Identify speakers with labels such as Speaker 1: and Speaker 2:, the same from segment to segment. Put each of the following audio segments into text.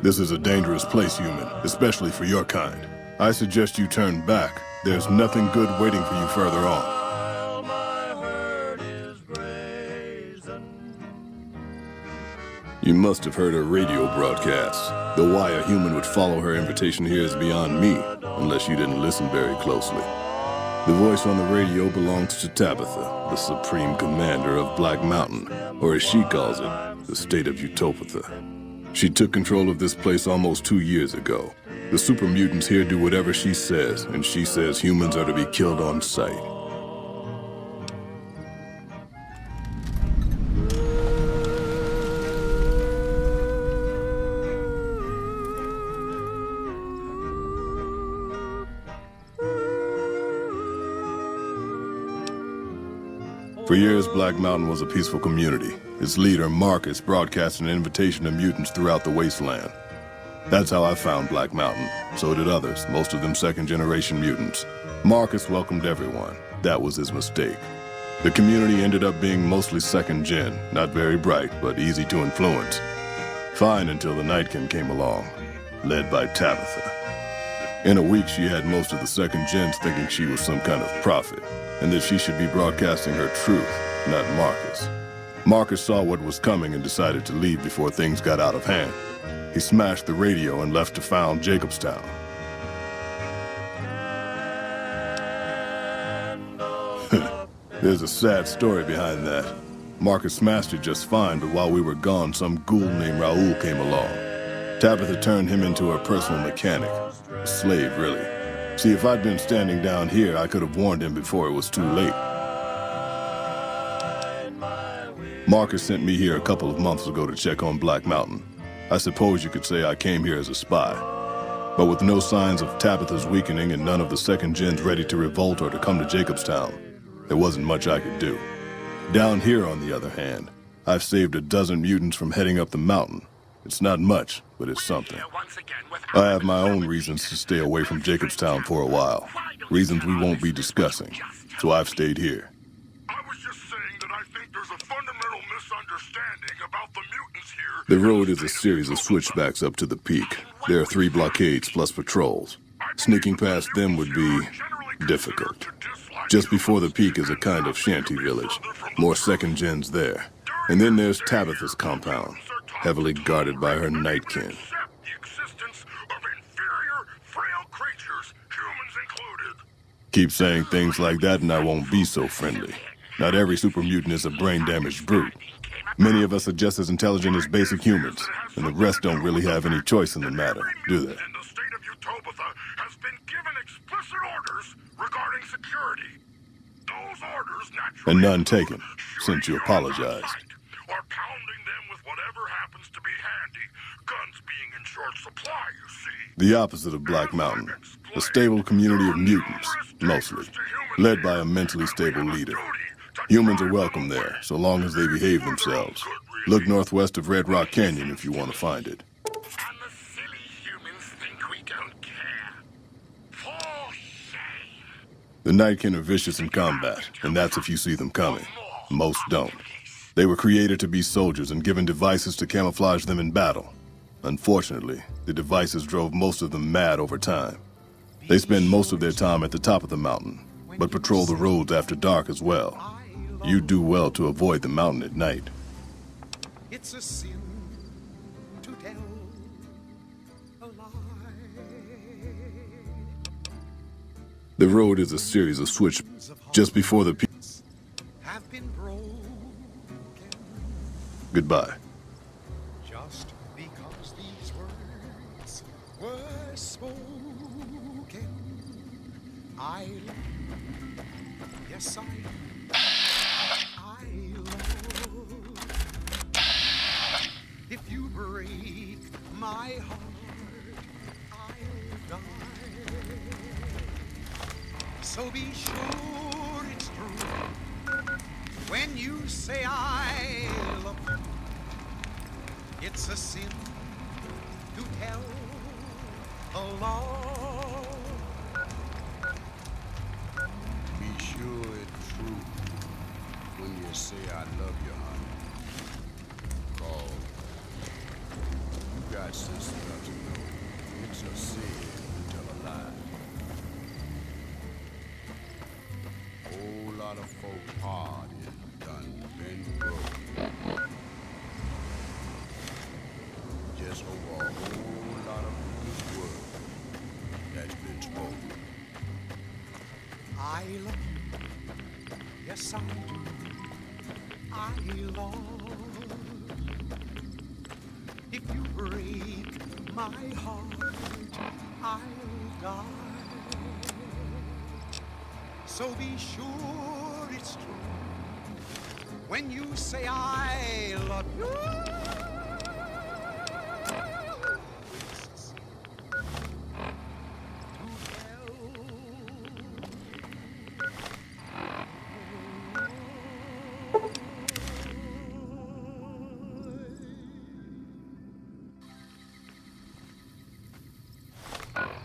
Speaker 1: This is a dangerous place, human, especially for your kind. I suggest you turn back. There's nothing good waiting for you further on. You must have heard her radio broadcasts. Though why a human would follow her invitation here is beyond me, unless you didn't listen very closely. The voice on the radio belongs to Tabitha, the supreme commander of Black Mountain, or as she calls it, the state of Utopatha. She took control of this place almost 2 years ago. The super mutants here do whatever she says, and she says humans are to be killed on sight. For years, Black Mountain was a peaceful community. Its leader, Marcus, broadcast an invitation to mutants throughout the wasteland. That's how I found Black Mountain. So did others, most of them second-generation mutants. Marcus welcomed everyone. That was his mistake. The community ended up being mostly second-gen, not very bright, but easy to influence. Fine until the Nightkin came along, led by Tabitha. In a week, she had most of the second-gens thinking she was some kind of prophet, and that she should be broadcasting her truth, not Marcus. Marcus saw what was coming and decided to leave before things got out of hand. He smashed the radio and left to found Jacobstown. There's a sad story behind that. Marcus smashed it just fine, but while we were gone, some ghoul named Raoul came along. Tabitha turned him into her personal mechanic. A slave, really. See, if I'd been standing down here, I could have warned him before it was too late. Marcus sent me here a couple of months ago to check on Black Mountain. I suppose you could say I came here as a spy. But with no signs of Tabitha's weakening and none of the second gens ready to revolt or to come to Jacobstown, there wasn't much I could do. Down here, on the other hand, I've saved a dozen mutants from heading up the mountain. It's not much, but it's something. I have my own reasons to stay away from Jacobstown for a while. Reasons we won't be discussing. So I've stayed here.
Speaker 2: I was just saying that I think there's a fundamental misunderstanding about the mutants here.
Speaker 1: The road is a series of switchbacks up to the peak. There are 3 blockades plus patrols. Sneaking past them would be difficult. Just before the peak is a kind of shanty village. More second gens there. And then there's Tabitha's compound, heavily guarded by her Nightkin. Keep saying things like that and I won't be so friendly. Not every super mutant is a brain-damaged brute. Many of us are just as intelligent as basic humans, and the rest don't really have any choice in the matter, do they?
Speaker 2: And the state of Utopatha has been given explicit orders regarding security. Those orders naturally...
Speaker 1: And none taken, since you apologized.
Speaker 2: Or pounding them with whatever happens to be handy. Guns being in short supply, you see.
Speaker 1: The opposite of Black Mountain. A stable community of mutants, mostly, led by a mentally stable leader. Humans are welcome there, so long as they behave themselves. Look northwest of Red Rock Canyon if you want to find it.
Speaker 2: And the silly humans think we don't care. For shame.
Speaker 1: The Nightkin are vicious in combat, and that's if you see them coming. Most don't. They were created to be soldiers and given devices to camouflage them in battle. Unfortunately, the devices drove most of them mad over time. They spend most of their time at the top of the mountain, but patrol the roads after dark as well. You do well to avoid the mountain at night.
Speaker 3: It's a sin to tell a lie.
Speaker 1: The road is a series of switch just before the peak.
Speaker 3: Have been broken.
Speaker 1: Goodbye.
Speaker 3: Just because these words were spoken, I love. Yes, I love. If you break my heart, I'll die. So be sure it's true when you say I love you. It's a sin to tell a lie.
Speaker 4: Be sure it's true when you say I love you, honey. 'Cause you got got sense enough to know it's a sin to tell a lie. Whole lot of folk hard is done been broke. Just over a whole lot of good word that's been spoken.
Speaker 3: I love you, yes I do. I love. If you break my heart, I'll die. So be sure it's true when you say I love you.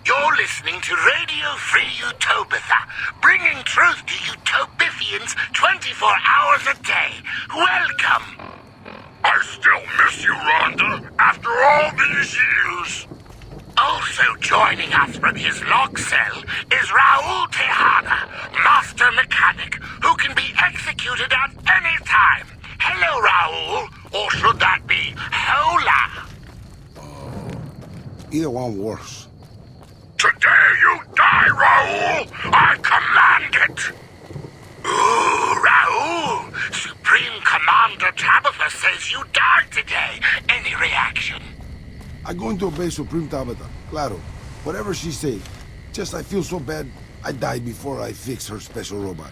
Speaker 5: You're listening to Radio Free Utopia, bringing truth to Utopians 24 hours a day. Welcome!
Speaker 2: I still miss you, Rhonda, after all these years.
Speaker 5: Also joining us from his log cell is Raul Tejada, master mechanic, who can be executed at any time. Hello, Raul, or should that be Hola?
Speaker 4: Either one works.
Speaker 2: Today you die, Raul! I command it!
Speaker 5: Ooh, Raul! Supreme Commander Tabitha says you died today. Any reaction?
Speaker 6: I go into obey Supreme Tabitha. Claro. Whatever she say. Just I feel so bad, I die before I fix her special robot.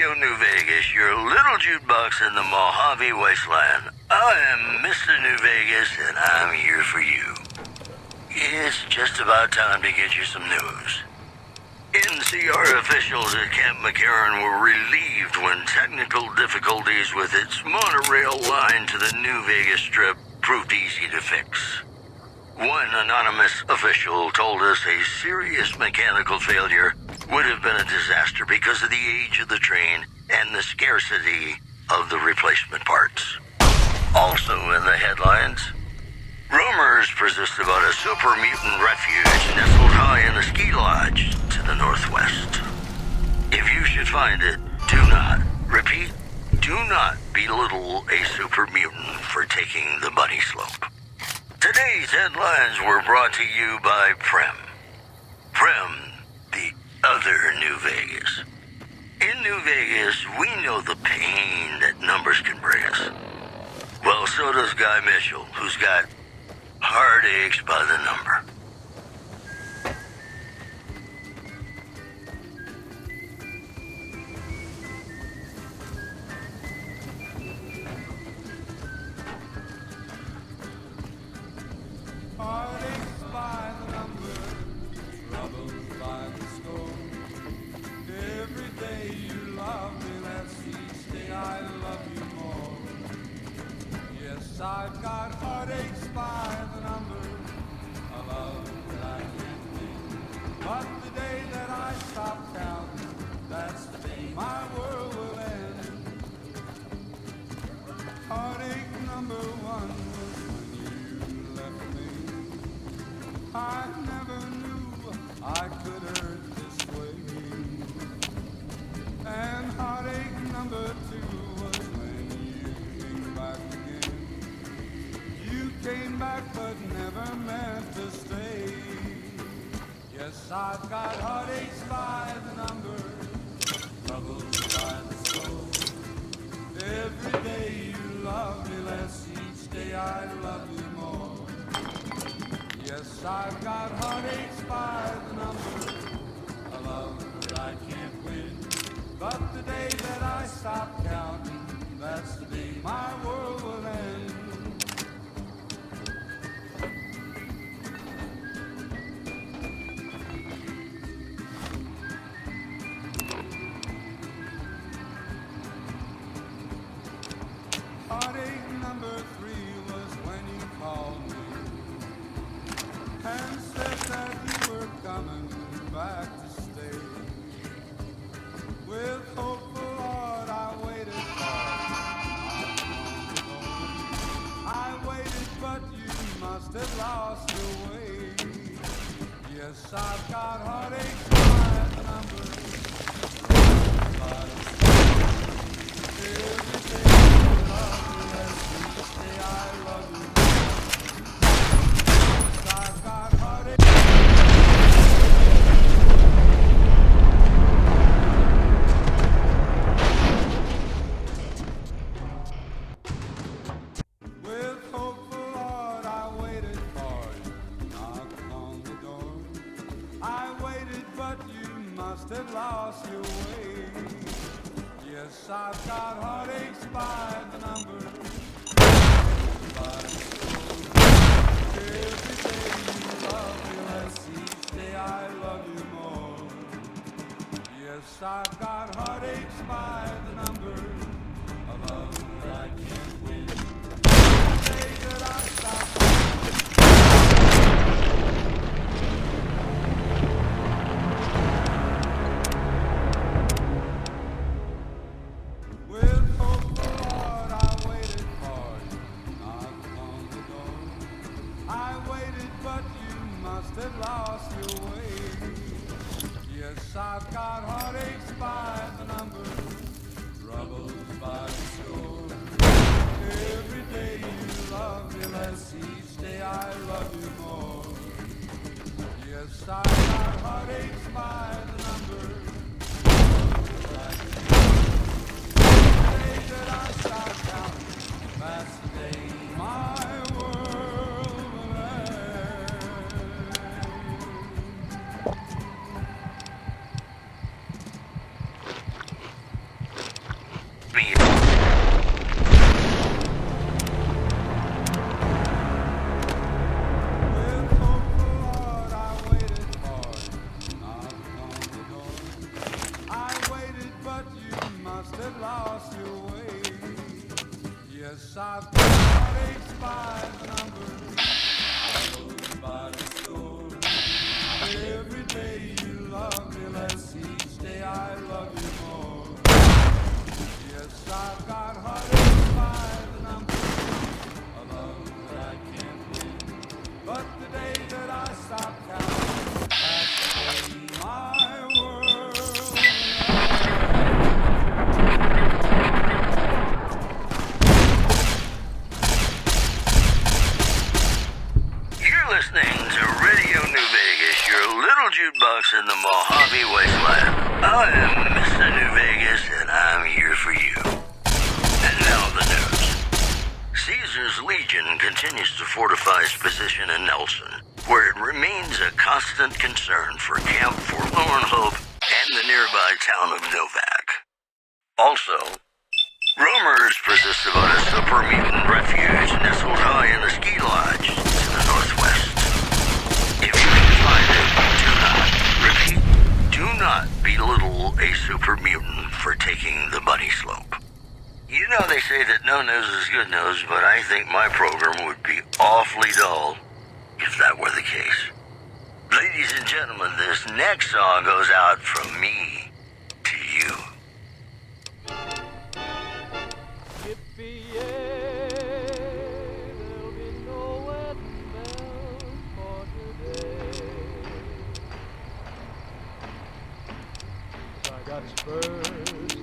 Speaker 7: Radio New Vegas, your little jukebox in the Mojave Wasteland. I am Mr. New Vegas, and I'm here for you. It's just about time to get you some news. NCR officials at Camp McCarran were relieved when technical difficulties with its monorail line to the New Vegas Strip proved easy to fix. One anonymous official told us a serious mechanical failure would have been a disaster because of the age of the train and the scarcity of the replacement parts. Also in the headlines, rumors persist about a super mutant refuge nestled high in the ski lodge to the northwest. If you should find it, do not, repeat, do not belittle a super mutant for taking the bunny slope. Today's headlines were brought to you by Prem. Prem, the other New Vegas. In New Vegas, we know the pain that numbers can bring us. Well, so does Guy Mitchell, who's got heartaches by the number.
Speaker 3: Heartaches by the number, troubles by the score. Every day you love me, that's each day I love you more. Yes, I've got heartaches by the number, a love that I can't win. But the day that I stop counting, that's the day my world will end. Heartache number one was when you left me. I never knew I could hurt this way. And heartache number two was when you came back again. You came back but never meant to stay. Yes, I've got heartaches by the number, troubles by the soul. Every day you love me less, each day I love you more. Yes, I've got heartaches by the number, a love that I can't win. But the day that I stop counting, that's the day my world will end. Heartache number three was when you called me and said that you were coming back to stay. With hopeful heart I waited I waited, but you must have lost your way. Yes, I've got heartaches by the number, every day you love me, each day I love you. Yes, I've got heartaches. With hopeful heart I waited for you, knocked on the door. I waited, but you must have lost your way. Yes, I've got heartaches by the number, by the soul. Every day you love me less, each day I love you more. Yes, I've got heartaches by the number, a love that I can't win. The day that I stop. With hopeful heart I waited for you, knocked on the door. I waited, but you must have lost your way. Yes, I've got heartaches by the number, troubles by the score. Every day you love me less, each day I love you more. Yes, I've got heartaches by the number. The day that I stop counting, that's the day my world will end.
Speaker 7: listening to Radio New Vegas, your little jukebox in the Mojave Wasteland. I am Mr. New Vegas, and I'm here for you. And now the news. Caesar's Legion continues to fortify its position in Nelson, where it remains a constant concern for Camp Forlorn Hope and the nearby town of Novak. Also, rumors persist about a super mutant refuge nestled high in the ski lodge to the northwest. If you can find it, do not belittle a super mutant for taking the bunny slope. You know they say that no news is good news, but I think my program would be awfully dull if that were the case. Ladies and gentlemen, this next song goes out from me to you.
Speaker 3: Yippee-yay, there'll be no wedding bells for today. 'Cause I got spurs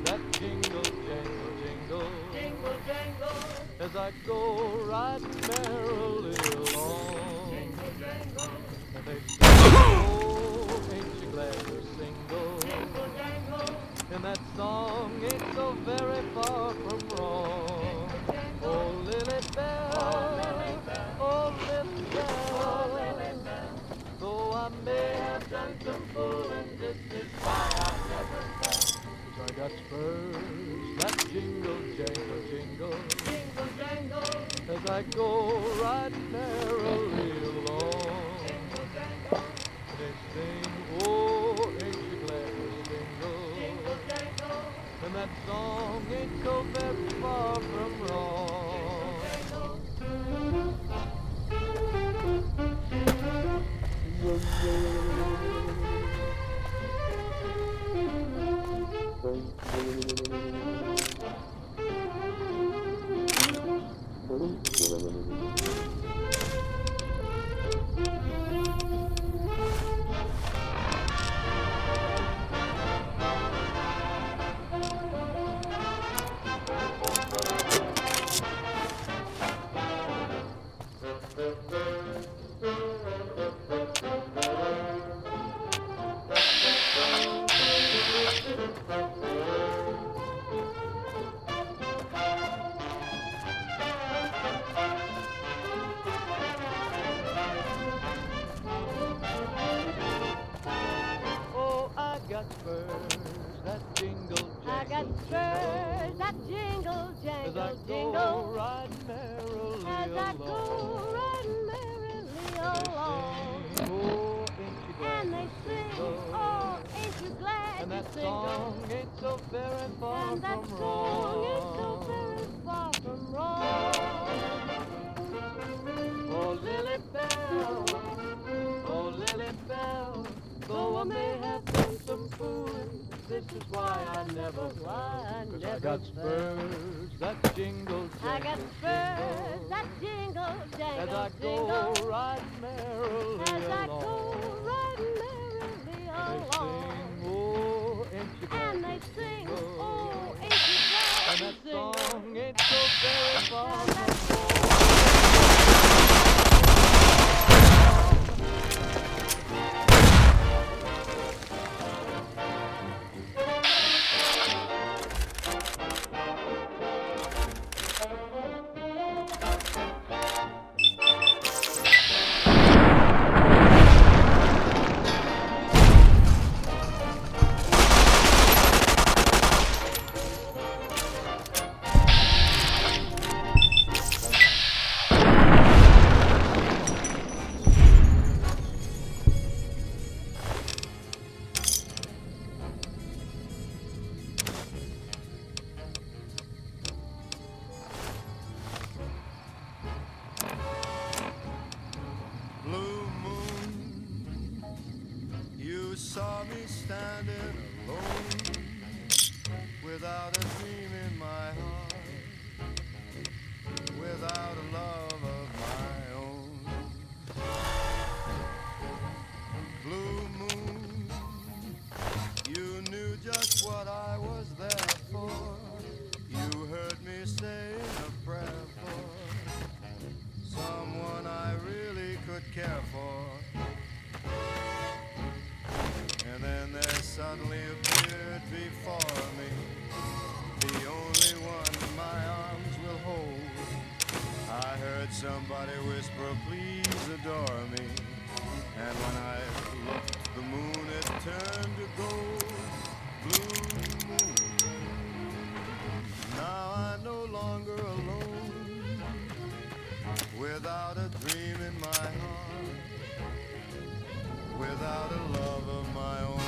Speaker 3: that jingle, jangle, jingle, jingle, jangle, as I go riding merrily along. Jingle, jangle, and they say, oh, ain't you glad you're single? Jingle, jangle, and that song ain't so very far from wrong. Oh, Lily Bell, oh, Lily Bell, though I may have done some fooling, this is why I never fell. 'Cause I got spurs that jingle, jangle, jingle, jingle, jangle, as I go riding merrily along. Jingle, jangle, they sing, oh, ain't you glad you're single? Jingle, jangle, and that song ain't so very far from wrong. Oh, I got spurs that jingle, jangle,
Speaker 8: I got spurs that jingle,
Speaker 3: as
Speaker 8: jangle,
Speaker 3: I go
Speaker 8: jingle,
Speaker 3: riding merrily
Speaker 8: as I go
Speaker 3: along.
Speaker 8: riding merrily
Speaker 3: They
Speaker 8: along.
Speaker 3: sing, oh, ain't you glad
Speaker 8: And they
Speaker 3: you're
Speaker 8: sing,
Speaker 3: single?
Speaker 8: oh, ain't you glad
Speaker 3: And
Speaker 8: you're
Speaker 3: that
Speaker 8: single?
Speaker 3: song ain't so very far
Speaker 8: And that
Speaker 3: from
Speaker 8: song ain't so
Speaker 3: wrong.
Speaker 8: very far from wrong.
Speaker 3: Oh, Lily Bell, oh, Lily Bell, though I may have done some fooling, this is why I never fell. 'Cause I got spurs that jingle, jangle,
Speaker 8: I got spurs that jingle,
Speaker 3: as
Speaker 8: jangle,
Speaker 3: I
Speaker 8: jingle,
Speaker 3: go riding merrily
Speaker 8: as I
Speaker 3: along.
Speaker 8: go riding merrily
Speaker 3: They
Speaker 8: along.
Speaker 3: sing, oh, ain't you glad
Speaker 8: And they
Speaker 3: you're
Speaker 8: sing,
Speaker 3: single?
Speaker 8: oh, ain't you glad
Speaker 3: And
Speaker 8: you're
Speaker 3: that
Speaker 8: single?
Speaker 3: song ain't so very far
Speaker 8: And that
Speaker 3: from
Speaker 8: song
Speaker 4: Blue moon, you saw me standing alone, without a dream in my heart, without a love of my own. Blue moon, you knew just what I was there for. You heard me saying a prayer for someone I really could
Speaker 9: care for. And then there suddenly appeared before me the only one my arms will hold. I heard somebody whisper, please adore me. And when I looked, the moon had turned to gold. Blue moon. Now I'm no longer alone, without a dream in my heart, without a love of my own.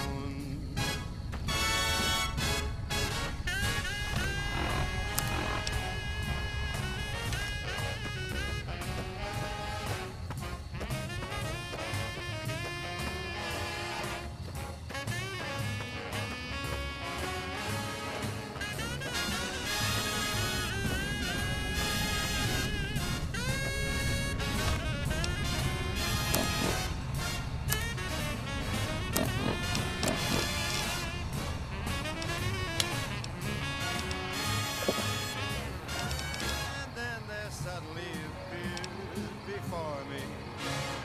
Speaker 9: Suddenly appeared before me,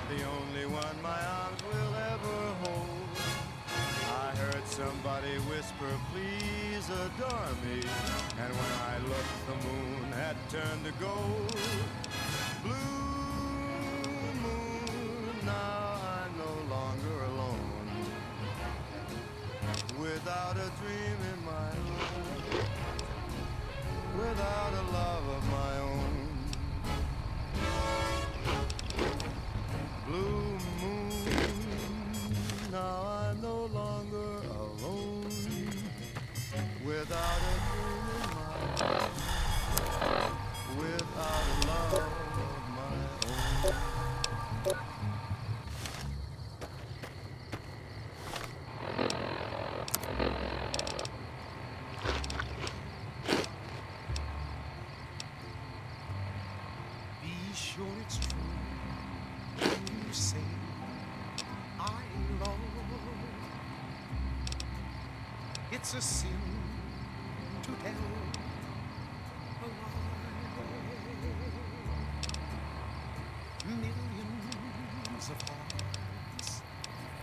Speaker 9: the only one my arms will ever hold. I heard somebody whisper, please adore me. And when I looked, the moon had turned to gold. Blue moon, now I'm no longer alone, without a dream in my heart, without a love of my own. Blue moon, now I'm no longer alone, without a dream in my heart, without a love of my own.
Speaker 3: Be sure it's true. You say I love. It's a sin to tell a lie. Millions of hearts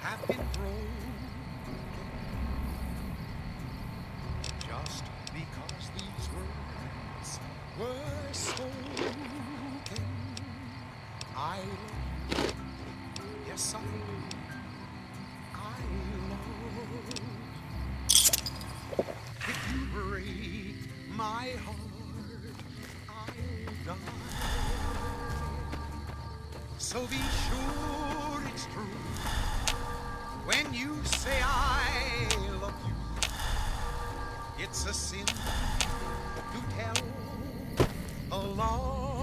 Speaker 3: have been broken just because these words were spoken. I love. Yes, I love. If you break my heart, I'll die. So be sure it's true when you say I love you. It's a sin to tell a lie.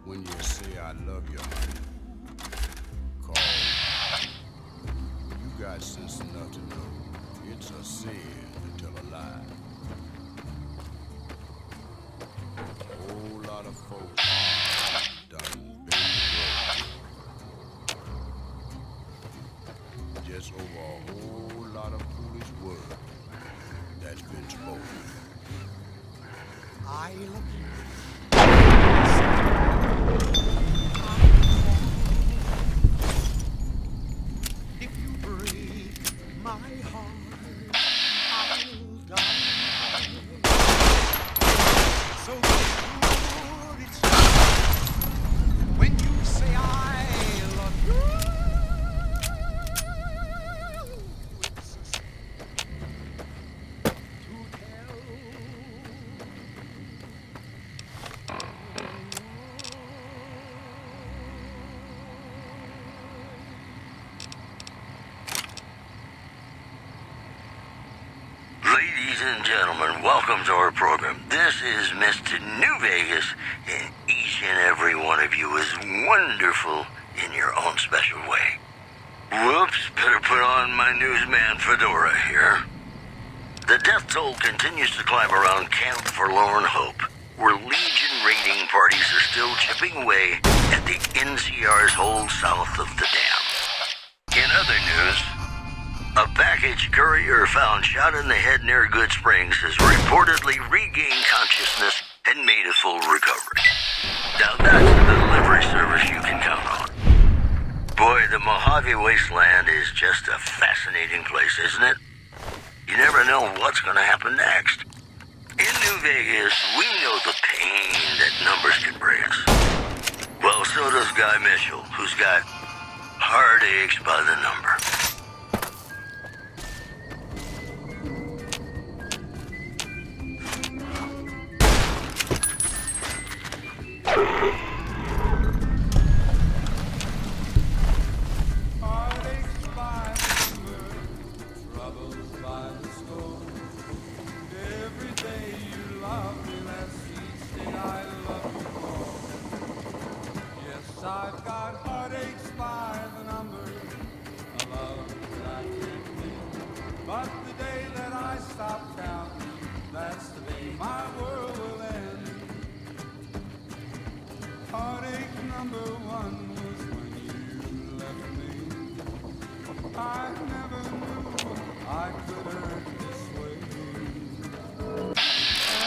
Speaker 4: When you say I love you, honey, call. You got sense enough to know it's a sin to tell a lie. A whole lot of folks done been broke just over a whole lot of foolish words that's been spoken.
Speaker 3: I love you. If you break my heart, I'll die. So sure it's true when you say I love you. It's a sin to tell.
Speaker 7: Ladies and gentlemen, welcome to our program. This is Mr. New Vegas, and each and every one of you is wonderful in your own special way. Whoops, better put on my newsman fedora here. The death toll continues to climb around Camp Forlorn Hope, where Legion raiding parties are still chipping away at the NCR's hold south of the dam. In other news, a package courier found shot in the head near Good Springs has reportedly regained consciousness and made a full recovery. Now that's the delivery service you can count on. Boy, the Mojave Wasteland is just a fascinating place, isn't it? You never know what's going to happen next. In New Vegas, we know the pain that numbers can bring us. Well, so does Guy Mitchell, who's got heartaches by the number.
Speaker 3: Heartaches by the number, troubles by the score. Every day you love me less, each day I love you more. Yes, I've got heartaches by the number, a love that I can't win. But the day that I stop counting, that's the day my world will end. Heartache number one was when you left me. I never knew I could hurt this way.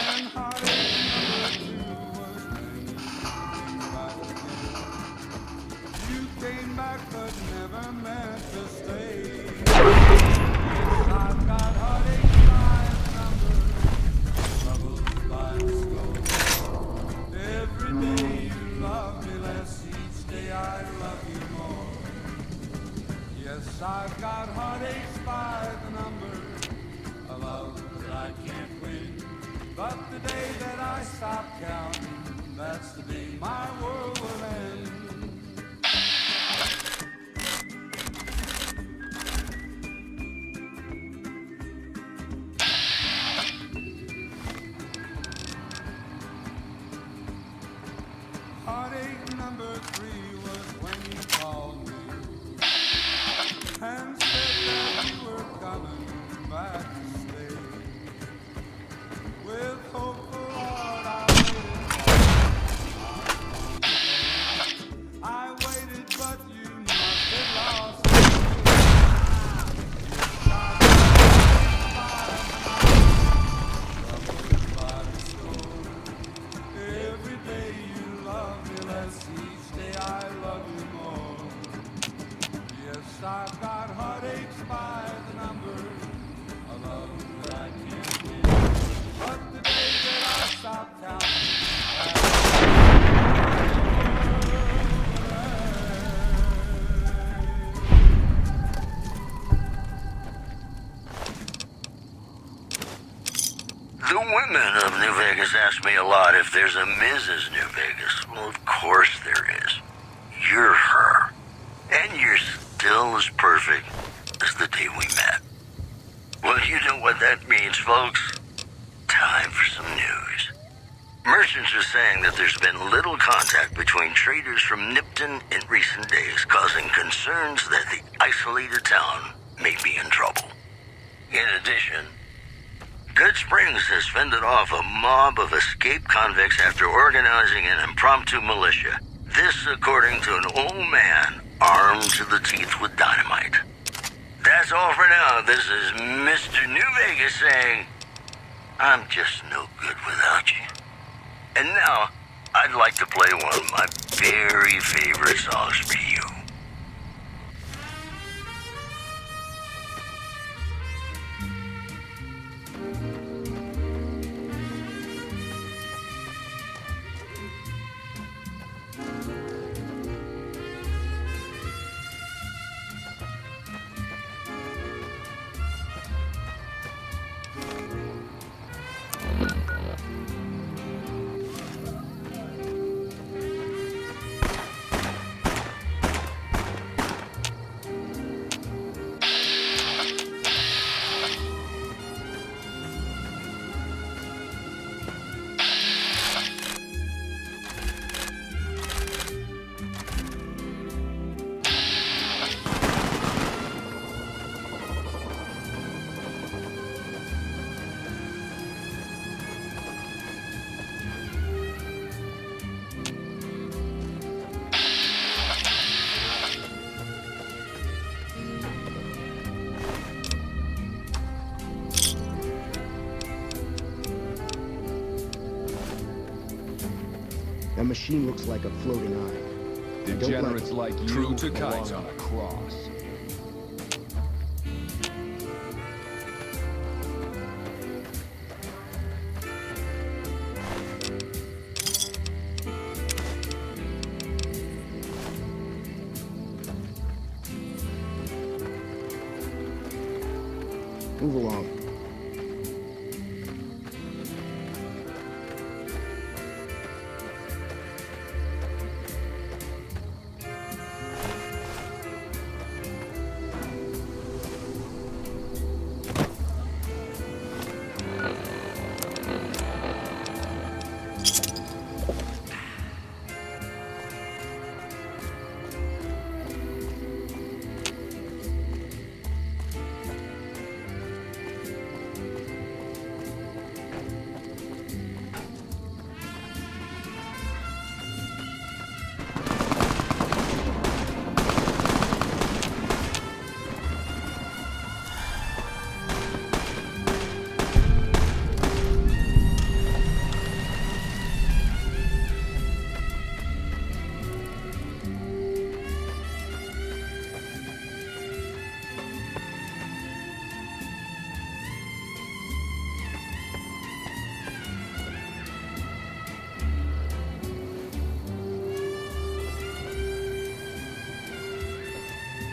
Speaker 3: And heartache number two was when you came back again. You came back but never meant to stay. Yes, I've got heartache by the number, troubles by the score. Every day you love me less, each day I love you more. Yes, I've got heartaches by the number, a love that I can't win. But the day that I stop counting, that's the day my world will end. Heartache number three was when you called me and said that you were coming back to stay. With hopeful heart I waited, but you must have lost me. Every day you love me less, each day I love you more. Yes, I've got heartaches by the number, a love that I can't win. But the day that I stop counting,
Speaker 7: The women of New Vegas ask me a lot if there's a Mrs. New Vegas. Well, of course there is. You're her. And you're still as perfect as the day we met. Well, you know what that means, folks. Time for some news. Merchants are saying that there's been little contact between traders from Nipton in recent days, causing concerns that the isolated town may be in trouble. In addition, Good Springs has fended off a mob of escaped convicts after organizing an impromptu militia. This according to an old man armed to the teeth with dynamite. That's all for now. This is Mr. New Vegas saying, I'm just no good without you. And now, I'd like to play one of my very favorite songs for you.
Speaker 10: That machine looks like a floating eye.
Speaker 11: Degenerates like you
Speaker 12: True to
Speaker 11: belong
Speaker 12: Kaiser.
Speaker 11: on a cross.
Speaker 10: Move along.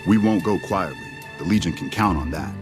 Speaker 13: We won't go quietly. The Legion can count on that.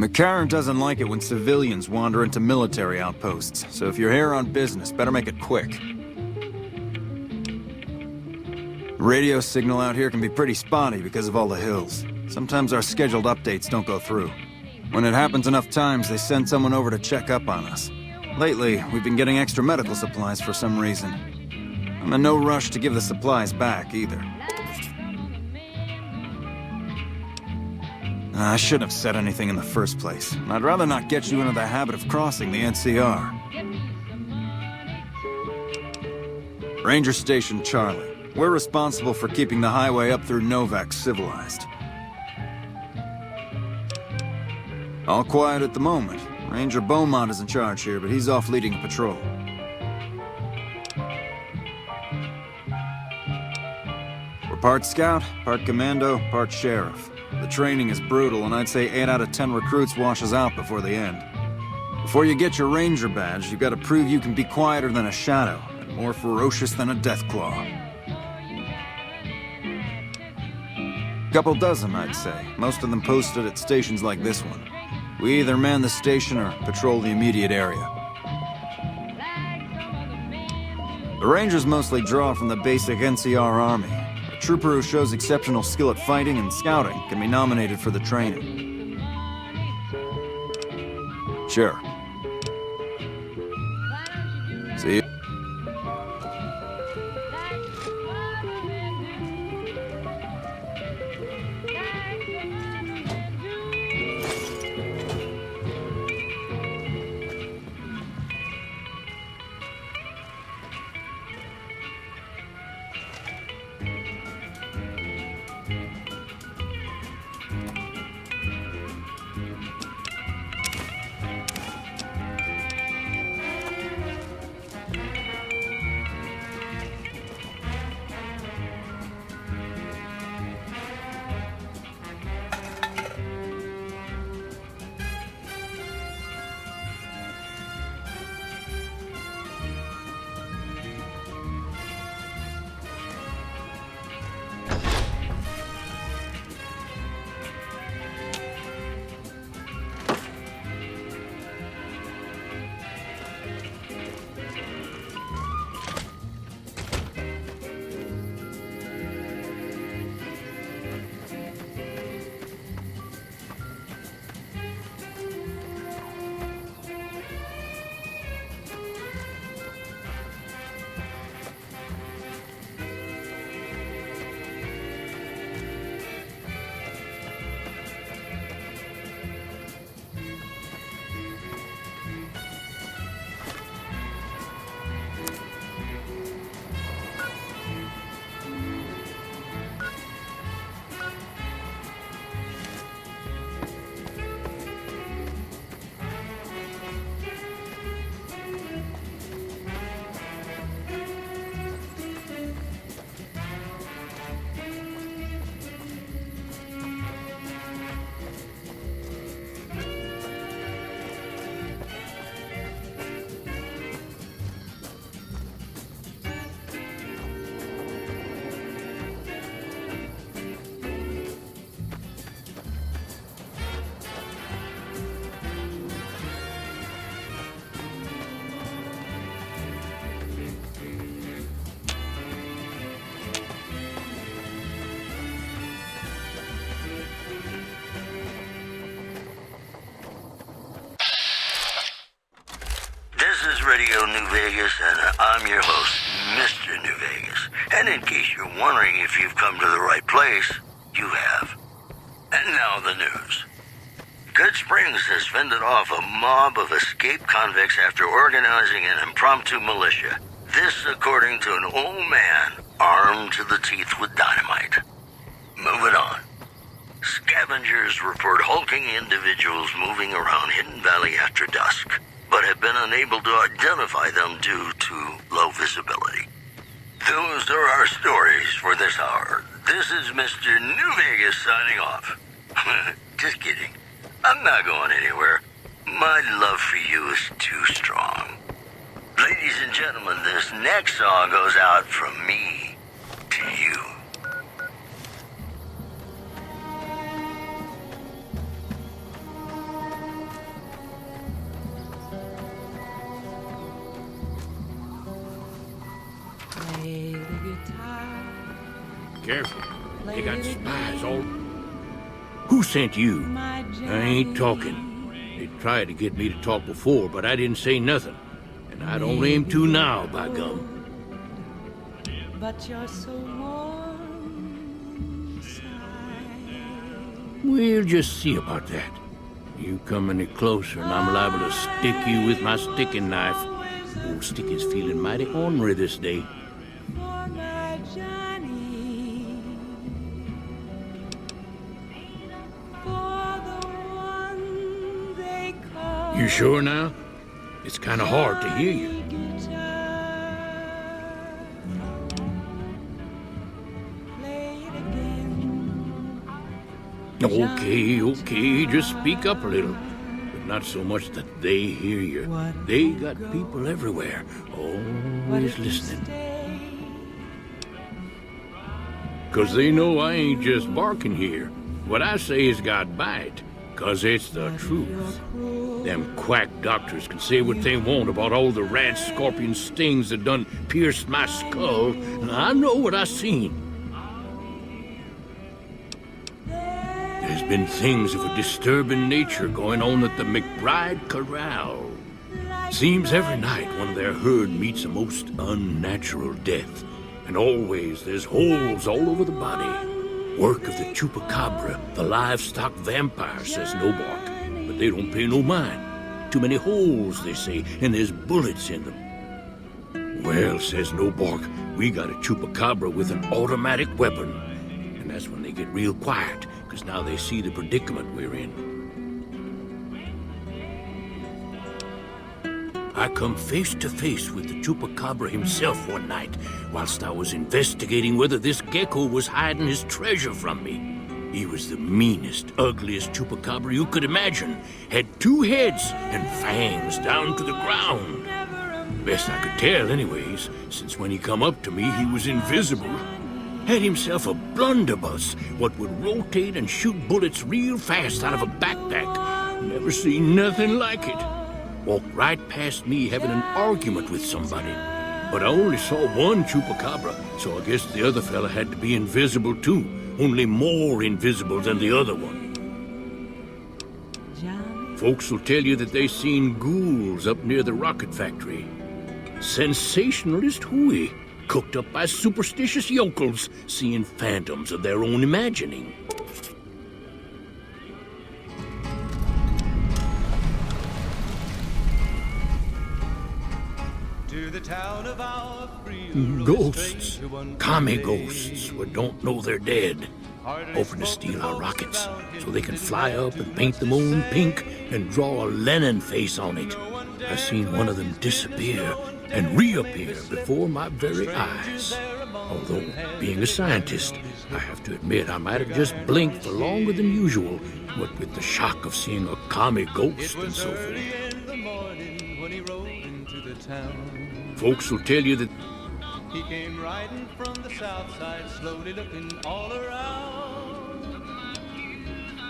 Speaker 14: McCarran doesn't like it when civilians wander into military outposts, so if you're here on business, better make it quick. Radio signal out here can be pretty spotty because of all the hills. Sometimes our scheduled updates don't go through. When it happens enough times, they send someone over to check up on us. Lately, we've been getting extra medical supplies for some reason. I'm in no rush to give the supplies back, either. I shouldn't have said anything in the first place. I'd rather not get you into the habit of crossing the NCR. Ranger Station Charlie. We're responsible for keeping the highway up through Novak civilized. All quiet at the moment. Ranger Beaumont is in charge here, but he's off leading a patrol. We're part scout, part commando, part sheriff. The training is brutal, and I'd say 8 out of 10 recruits washes out before the end. Before you get your ranger badge, you've got to prove you can be quieter than a shadow, and more ferocious than a deathclaw. Couple dozen, I'd say. Most of them posted at stations like this one. We either man the station or patrol the immediate area. The Rangers mostly draw from the basic NCR Army. A trooper who shows exceptional skill at fighting and scouting can be nominated for the training.
Speaker 7: Radio New Vegas, and I'm your host, Mr. New Vegas. And in case you're wondering if you've come to the right place, you have. And now the news. Good Springs has fended off a mob of escaped convicts after organizing an impromptu militia. This according to an old man armed to the teeth with dynamite. Moving on. Scavengers report hulking individuals moving around Hidden Valley after dusk, but have been unable to identify them due to low visibility. Those are our stories for this hour. This is Mr. New Vegas signing off. Just kidding. I'm not going anywhere. My love for you is too strong. Ladies and gentlemen, this next song goes out from me to you.
Speaker 11: Play the guitar.
Speaker 12: Careful. They got spies all... Who sent you? I ain't talking. They tried to get me to talk before, but I didn't say nothing. And I don't aim to now, by gum.
Speaker 11: But you're so warm inside.
Speaker 12: We'll just see about that. You come any closer and I'm liable to stick you with my sticking knife. Old Sticky's feeling mighty ornery this day.
Speaker 11: For my Johnny. For the one they call.
Speaker 12: You sure now? It's kind of hard to hear you. Okay, just speak up a little. But not so much that they hear you. They got people everywhere, always listening. 'Cause they know I ain't just barking here. What I say has got bite, 'cause it's the truth. Them quack doctors can say what they want about all the rat scorpion stings that done pierced my skull, and I know what I seen. There's been things of a disturbing nature going on at the McBride Corral. Seems every night one of their herd meets a most unnatural death, and always there's holes all over the body. Work of the chupacabra, the livestock vampire, says No Bark. But they don't pay no mind. Too many holes, they say, and there's bullets in them. Well, says No Bark, we got a chupacabra with an automatic weapon. And that's when they get real quiet, because now they see the predicament we're in. I come face to face with the chupacabra himself one night, whilst I was investigating whether this gecko was hiding his treasure from me. He was the meanest, ugliest chupacabra you could imagine. Had 2 heads and fangs down to the ground. Best I could tell anyways, since when he come up to me, he was invisible. Had himself a blunderbuss, what would rotate and shoot bullets real fast out of a backpack. Never seen nothing like it. Walked right past me having an argument with somebody. But I only saw one chupacabra, so I guess the other fella had to be invisible too. Only more invisible than the other one. Folks will tell you that they seen ghouls up near the rocket factory. Sensationalist hooey, cooked up by superstitious yokels, seeing phantoms of their own imagining. Ghosts, commie ghosts, who don't know they're dead, hoping to steal our rockets so they can fly up and paint them own pink and draw a Lenin face on it. I've seen one of them disappear and reappear before my very eyes. Although, being a scientist, I have to admit I might have just blinked for longer than usual, what with the shock of seeing a commie ghost and so forth. Folks will tell you that
Speaker 3: he came riding from the south side, slowly looking all around.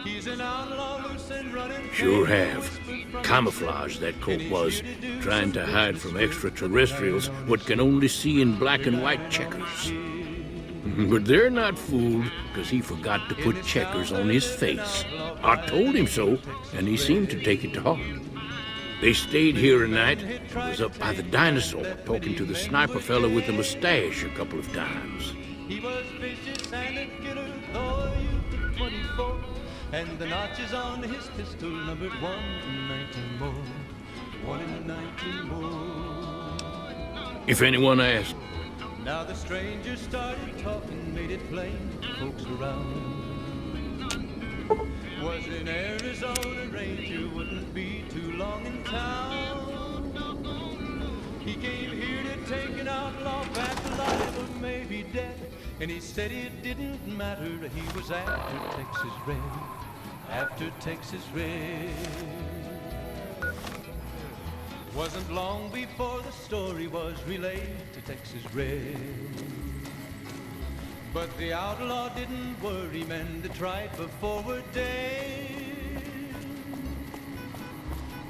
Speaker 3: He's an outlaw, loose and running.
Speaker 12: Sure have. Camouflage, that coat was, trying to hide from extraterrestrials what can only see in black and white checkers. But they're not fooled, because he forgot to put checkers on his face. I told him so, and he seemed to take it to heart. They stayed here a night. I was up by the dinosaur, talking to the sniper fella with the mustache a couple of times.
Speaker 15: He was vicious and a killer, though a youth of 24. And the notches on his pistol numbered 1 in 19 more. 1 in 19 more.
Speaker 12: If anyone asks.
Speaker 15: Now the stranger started talking, made it plain to folks around. Was in Arizona, Ranger wouldn't be too long in town. He came here to take an outlaw back alive or maybe dead. And he said it didn't matter, he was after Texas Red. After Texas Red. Wasn't long before the story was relayed to Texas Red. But the outlaw didn't worry men that tried for forward days.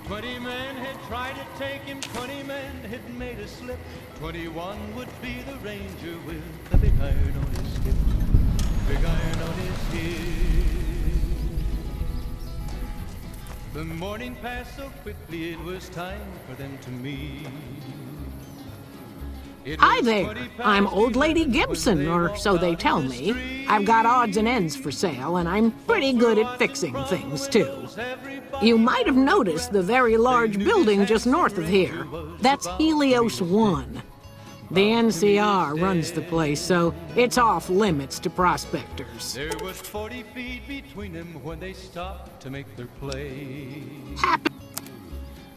Speaker 15: 20 men had tried to take him, 20 men had made a slip. 21 would be the Ranger with the big iron on his hip. Big iron on his hip. The morning passed so quickly it was time for them to meet.
Speaker 16: Hi there, I'm Old Lady Gibson, or so they tell me. I've got odds and ends for sale, and I'm pretty good at fixing things, too. You might have noticed the very large building just north of here. That's Helios 1. The NCR runs the place, so it's off limits to prospectors.
Speaker 15: There was 40 feet between them when they stopped to make their play.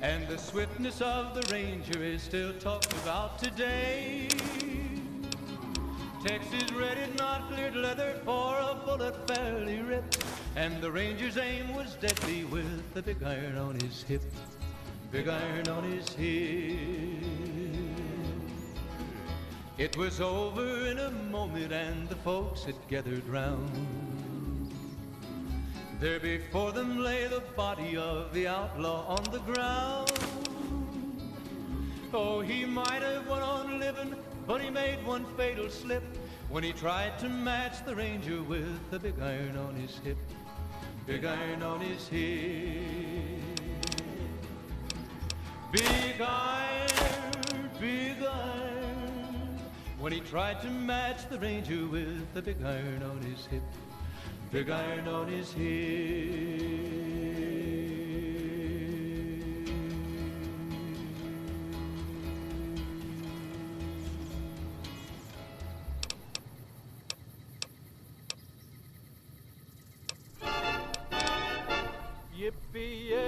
Speaker 15: And the swiftness of the Ranger is still talked about today. Texas Red had not cleared leather for a bullet fairly ripped. And the Ranger's aim was deadly with the big iron on his hip. Big iron on his hip. It was over in a moment and the folks had gathered round. There before them lay the body of the outlaw on the ground. Oh, he might have went on living, but he made one fatal slip when he tried to match the Ranger with the big iron on his hip. Big iron on his hip. Big iron, big iron. When he tried to match the Ranger with the big iron on his hip. Big iron on his hip. Yippee-yay,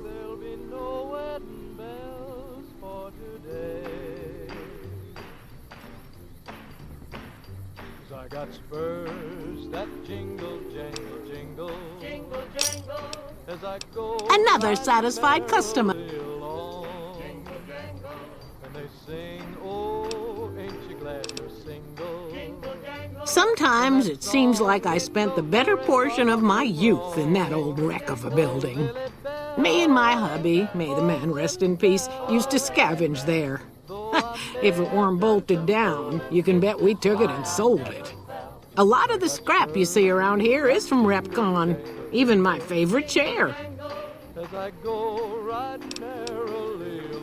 Speaker 15: there'll be no wedding bells for today. 'Cause I got spurs that jingle, jangle, jingle, jingle, jangle, as I go.
Speaker 16: Another satisfied customer.
Speaker 15: Jingle, jangle, and they sing, oh, ain't you glad you're single? Jingle, jangle.
Speaker 16: Sometimes it seems like I spent the better portion of my youth in that old wreck of a building. Me and my hubby, may the man rest in peace, used to scavenge there. If it weren't bolted down, you can bet we took it and sold it. A lot of the scrap you see around here is from RepCon, even my favorite chair.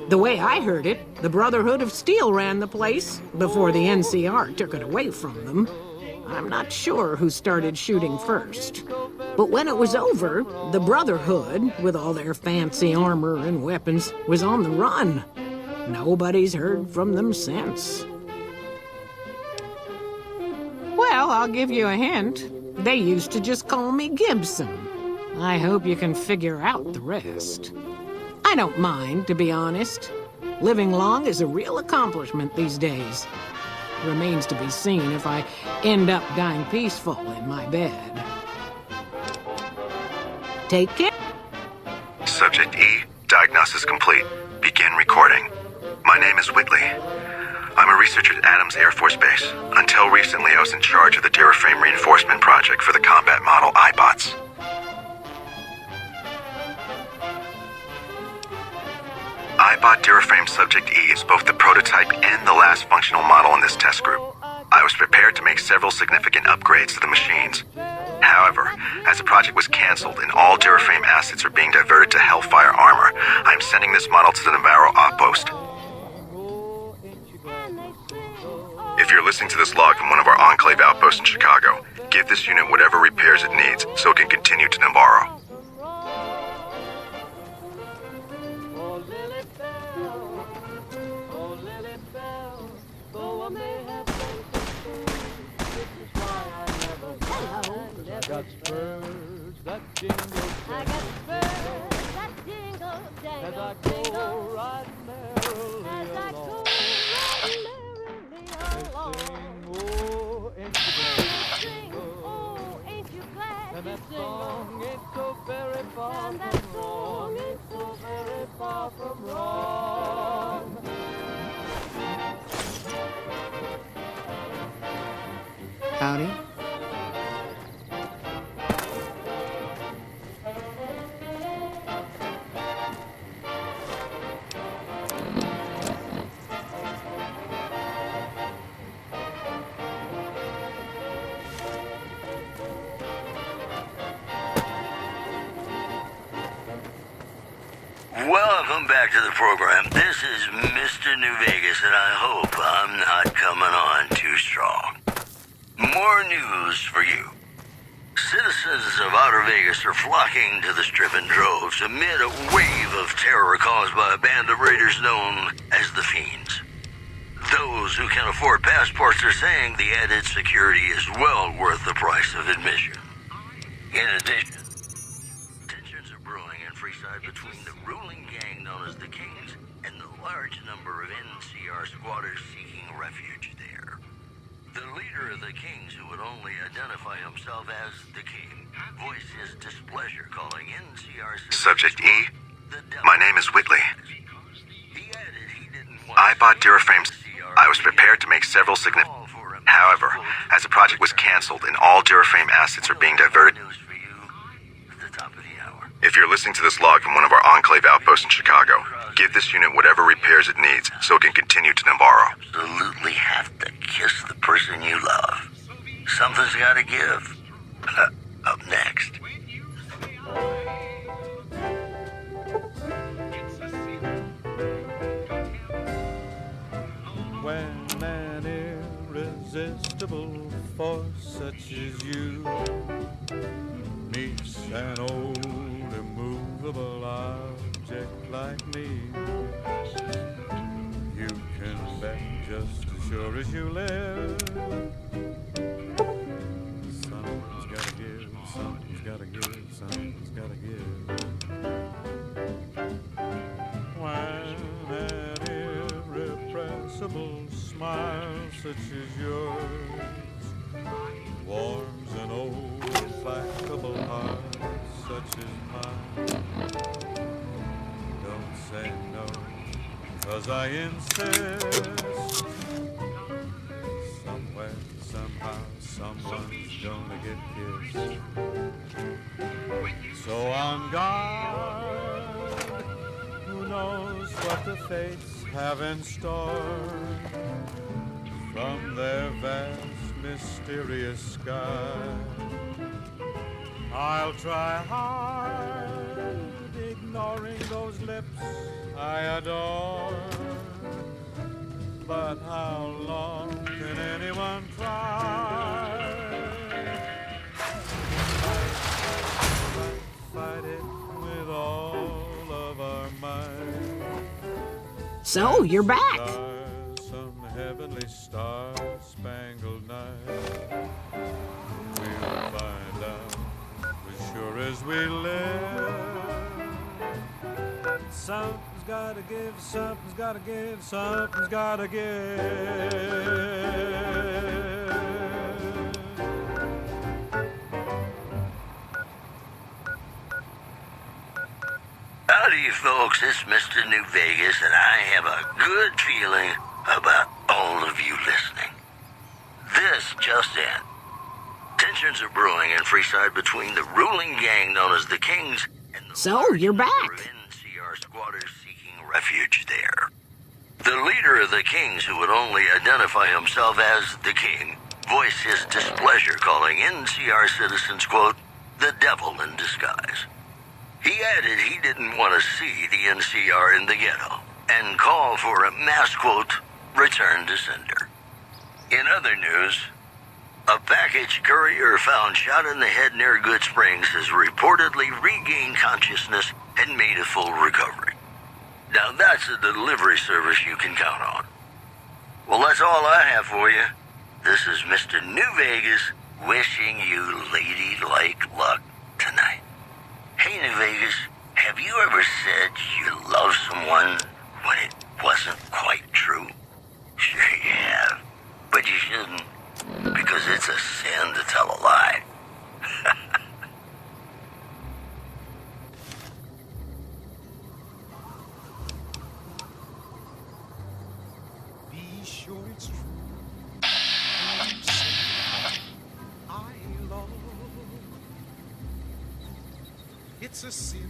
Speaker 16: The way I heard it, the Brotherhood of Steel ran the place before the NCR took it away from them. I'm not sure who started shooting first. But when it was over, the Brotherhood, with all their fancy armor and weapons, was on the run. Nobody's heard from them since. Well, I'll give you a hint. They used to just call me Gibson. I hope you can figure out the rest. I don't mind, to be honest. Living long is a real accomplishment these days. Remains to be seen if I end up dying peaceful in my bed. Take care.
Speaker 17: Subject E, diagnosis complete. Begin recording. My name is Whitley. I'm a researcher at Adams Air Force Base. Until recently, I was in charge of the Duraframe Reinforcement Project for the combat model iBots. iBot Duraframe Subject E is both the prototype and the last functional model in this test group. I was prepared to make several significant upgrades to the machines. However, as the project was canceled and all Durafame assets are being diverted to Hellfire Armor, I'm sending this model to the Navarro outpost. If you're listening to this log from one of our Enclave outposts in Chicago, give this unit whatever repairs it needs so it can continue to Navarro.
Speaker 15: I got spurs that jingle,
Speaker 8: I got spurs that jingle,
Speaker 15: as I
Speaker 8: jangle,
Speaker 15: go
Speaker 8: jingle.
Speaker 15: riding merrily
Speaker 8: As I
Speaker 15: along.
Speaker 8: go riding merrily along.
Speaker 15: Oh, ain't you glad?
Speaker 8: Sing, oh, ain't you glad
Speaker 15: And
Speaker 8: you
Speaker 15: that
Speaker 8: sing?
Speaker 15: song ain't so very far
Speaker 8: And that
Speaker 15: from
Speaker 8: song
Speaker 15: wrong.
Speaker 8: ain't so very far from wrong.
Speaker 10: Howdy.
Speaker 7: Welcome back to the program. This is Mr. New Vegas, and I hope I'm not coming on too strong. More news for you. Citizens of Outer Vegas are flocking to the Strip in droves amid a wave of terror caused by a band of raiders known as the Fiends. Those who can afford passports are saying the added security is well worth the price of admission. In addition, tensions are brewing in Freeside between the ruling gang known as the Kings and the large number of NCR squatters seeking refuge there. The leader of the Kings, who would only identify himself as the King, voiced his displeasure, calling NCR...
Speaker 17: Subject E, my name is Whitley. I bought Duraframe's... I was prepared to make several significant... However, as the project was canceled and all Duraframe assets are being diverted... If you're listening to this log from one of our Enclave outposts in Chicago, give this unit whatever repairs it needs so it can continue to Navarro.
Speaker 7: Absolutely have to kiss the person you love. Something's gotta give. Up next.
Speaker 15: When an irresistible force such as you meets an old immovable object like me, you can bet just as sure as you live, something's gotta give, something's gotta give, something's gotta give. When an irrepressible smile such as yours warms an old implacable heart such as mine, don't say no, 'cause I insist. Somewhere, somehow, someone's gonna get kissed. So on guard, who knows what the fates have in store from their vast, mysterious sky. I'll try hard, ignoring those lips I adore. But how long can anyone try? Fight it with all of our might.
Speaker 16: So, you're back.
Speaker 15: Some heavenly star-spangled night. We'll find out as sure as we live. Something's gotta give, something's gotta give, something's gotta give.
Speaker 7: Howdy, folks. It's Mr. New Vegas, and I have a good feeling about all of you listening. This just in. Tensions are brewing in Freeside between the ruling gang known as the Kings and the
Speaker 16: So, you're back.
Speaker 7: NCR squatters seeking refuge there. The leader of the Kings, who would only identify himself as the King, voice his displeasure, calling NCR citizens, quote, the devil in disguise. He added he didn't want to see the NCR in the ghetto and called for a mass, quote, return to sender. In other news, a package courier found shot in the head near Good Springs has reportedly regained consciousness and made a full recovery. Now that's a delivery service you can count on. Well, that's all I have for you. This is Mr. New Vegas wishing you ladylike luck tonight. Hey, New Vegas, have you ever said you love someone when it wasn't quite true? Sure you have, but you shouldn't, because it's a sin to tell a lie.
Speaker 3: Be sure it's true. I love. It's a sin.